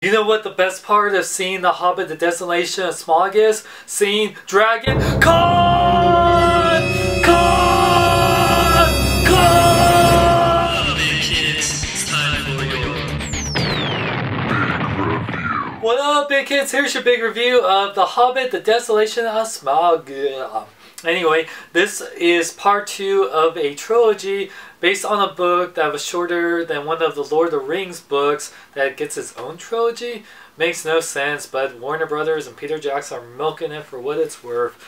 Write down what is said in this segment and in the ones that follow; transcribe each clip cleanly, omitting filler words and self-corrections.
You know what the best part of seeing The Hobbit The Desolation of Smaug is? Seeing Dragon Con! Con! Con! Hey kids, it's time for your big review. What up, big kids? Here's your big review of The Hobbit The Desolation of Smaug. Anyway, this is part 2 of a trilogy based on a book that was shorter than one of the Lord of the Rings books that gets its own trilogy. Makes no sense, but Warner Brothers and Peter Jackson are milking it for what it's worth.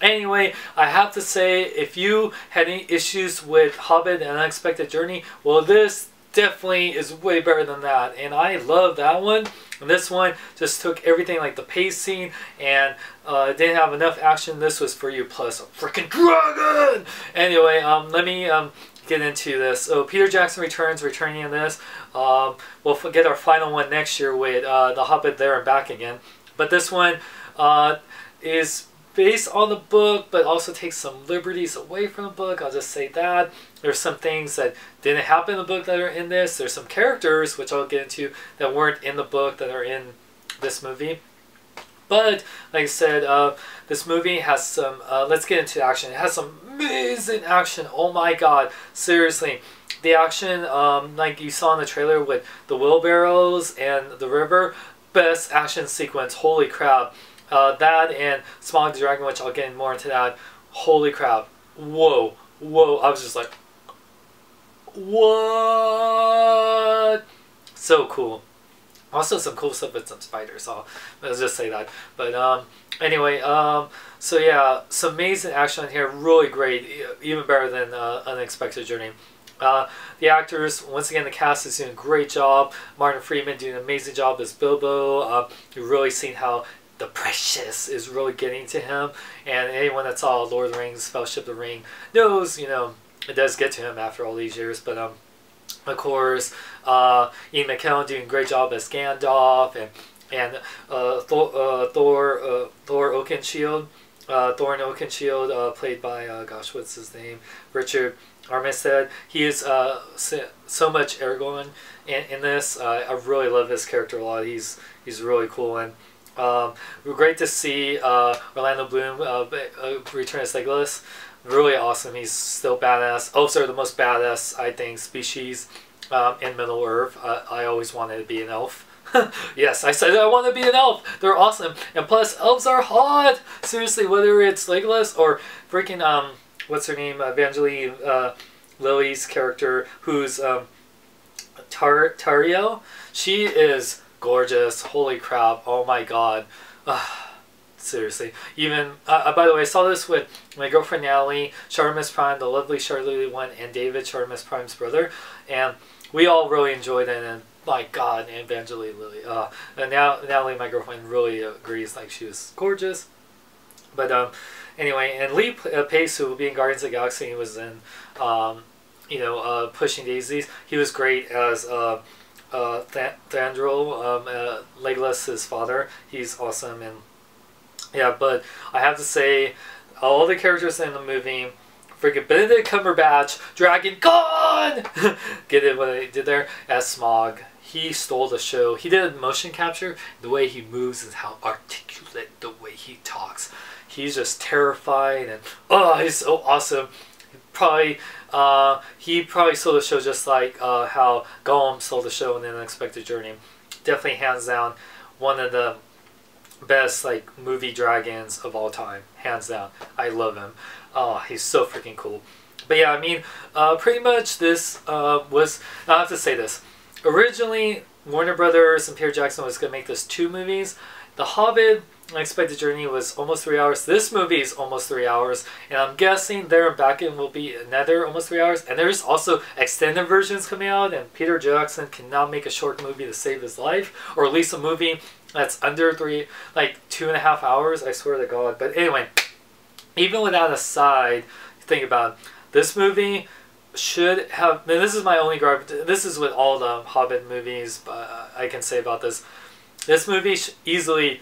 Anyway, I have to say, if you had any issues with Hobbit and Unexpected Journey, well, this definitely is way better than that, and I love that one. And this one just took everything, like the pacing, and didn't have enough action. This was for you, plus a freaking dragon. Anyway, let me get into this. So Peter Jackson returning in this. We'll get our final one next year with The Hobbit There and Back Again. But this one is based on the book, but also takes some liberties away from the book. I'll just say that. There's some things that didn't happen in the book that are in this. There's some characters, which I'll get into, that weren't in the book that are in this movie. But, like I said, this movie has some, let's get into action. It has some amazing action. Oh my god. Seriously. The action, like you saw in the trailer with the wheelbarrows and the river, best action sequence. Holy crap. That and Smaug the Dragon, which I'll get more into that. Holy crap. Whoa. Whoa. I was just like, what? So cool. Also some cool stuff with some spiders, so let's just say that. But anyway, so yeah, some amazing action in here. Really great. Even better than Unexpected Journey. The actors, once again, the cast is doing a great job. Martin Freeman doing an amazing job as Bilbo. You've really seen how the precious is really getting to him, and anyone that saw Lord of the Rings, Fellowship of the Ring knows, you know, it does get to him after all these years. But of course, Ian McKellen doing a great job as Gandalf, and Thor Oakenshield, Thorin Oakenshield, played by gosh, what's his name, Richard Armistead. He is so much Aragorn in this. I really love his character a lot. He's really cool. And great to see Orlando Bloom return as Legolas. Really awesome. He's still badass. Elves are the most badass, I think, species in Middle Earth. I always wanted to be an elf. Yes, I said I want to be an elf. They're awesome. And plus, elves are hot. Seriously, whether it's Legolas or freaking, what's her name? Evangeline Lilly's character, who's Tario. She is gorgeous. Holy crap. Oh my god. Seriously. Even, by the way, I saw this with my girlfriend Natalie, Charlemagne Prime, the lovely Charlie one, and David, Charlemagne Prime's brother. And we all really enjoyed it. And my god, Evangeline Lilly. And now Natalie, my girlfriend, really agrees. Like, she was gorgeous. But anyway, and Lee Pace, who will be in Guardians of the Galaxy, he was in, you know, Pushing Daisies. He was great as Thranduil, Legolas' father. He's awesome. And yeah, but I have to say, all the characters in the movie, freaking Benedict Cumberbatch, Dragon Con! Get it, what I did there? As Smaug. He stole the show. He did motion capture. The way he moves and how articulate the way he talks. He's just terrified, and oh, he's so awesome. He probably stole the show just like how Gollum stole the show in The Unexpected Journey. Definitely hands down one of the best like movie dragons of all time. Hands down. I love him. Oh, he's so freaking cool. But yeah, I mean, pretty much this was, I have to say this. Originally, Warner Brothers and Peter Jackson was going to make this 2 movies. The Hobbit Unexpected Journey was almost 3 hours. This movie is almost 3 hours. And I'm guessing There and Back In will be another almost 3 hours. And there's also extended versions coming out. And Peter Jackson cannot make a short movie to save his life. Or at least a movie that's under 2.5 hours. I swear to God. But anyway, even with that aside, think about it. This movie should have, and this is my only gripe, this is with all the Hobbit movies, but I can say about this. This movie easily,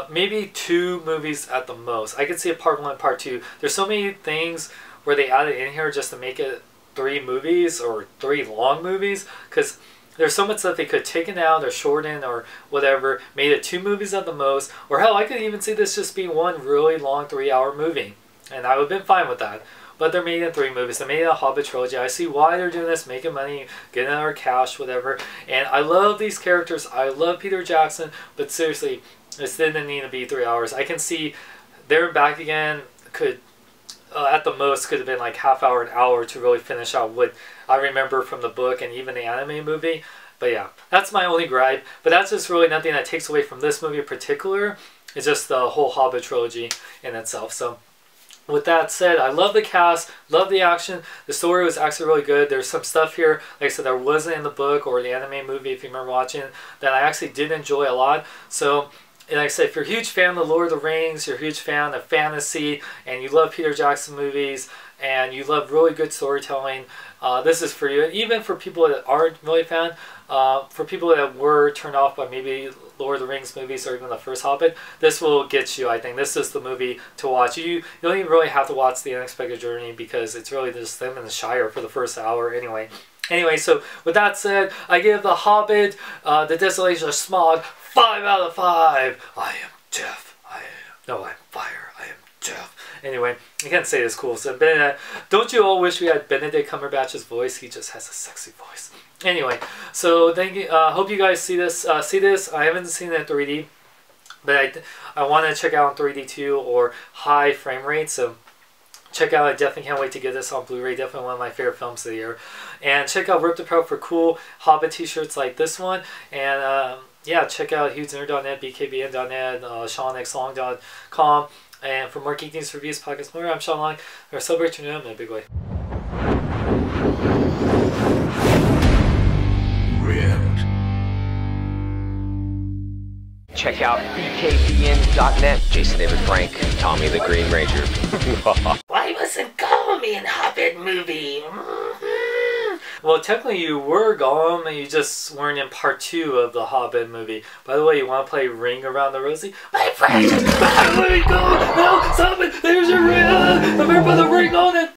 maybe 2 movies at the most. I could see a part 1, part 2. There's so many things where they added in here just to make it 3 movies or 3 long movies, because there's so much that they could have taken out or shortened or whatever, made it 2 movies at the most, or hell, I could even see this just being one really long 3-hour movie, and I would have been fine with that. But they're made in 3 movies. They made it a Hobbit trilogy. I see why they're doing this, making money, getting our cash, whatever. And I love these characters. I love Peter Jackson, but seriously, this didn't need to be 3 hours. I can see There and Back Again could, at the most, could have been like half hour, an hour to really finish out what I remember from the book and even the anime movie. But yeah, that's my only gripe. But that's just really nothing that takes away from this movie in particular. It's just the whole Hobbit trilogy in itself. So with that said, I love the cast, love the action. The story was actually really good. There's some stuff here, like I said, that wasn't in the book or the anime movie, if you remember watching, that I actually did enjoy a lot. So, and like I said, if you're a huge fan of The Lord of the Rings, you're a huge fan of fantasy, and you love Peter Jackson movies, and you love really good storytelling, this is for you. And even for people that aren't really a fan, for people that were turned off by maybe Lord of the Rings movies or even the first Hobbit, this will get you, I think. This is the movie to watch. You don't even really have to watch The Unexpected Journey because it's really just them in the Shire for the first hour anyway. Anyway, so with that said, I give The Hobbit, The Desolation of Smaug, 5 out of 5. I am Jeff. I'm fire. I am Jeff. Anyway, I can't say this cool. So Benedict, don't you all wish we had Benedict Cumberbatch's voice? He just has a sexy voice. Anyway, so thank you. Hope you guys see this. I haven't seen it in 3D, but I want to check out in 3D too, or high frame rate. So check out. I definitely can't wait to get this on Blu-ray. Definitely one of my favorite films of the year. And check out Rip the Pro for cool Hobbit T-shirts like this one. And yeah, check out hugenerd.net, bkbn.net, SeanXLong.com. And for more geek news, reviews, podcasts, more, I'm Sean Long. We're celebrating in a big way. Check out bkbn.net. Jason David Frank, Tommy the Green Ranger. Why wasn't Gollum in Hobbit movie? Well, technically you were Gollum, and you just weren't in part 2 of the Hobbit movie. By the way, you want to play Ring Around the Rosie? My precious! Where are you going? No, stop it! There's your ring! I'm here by the ring on it!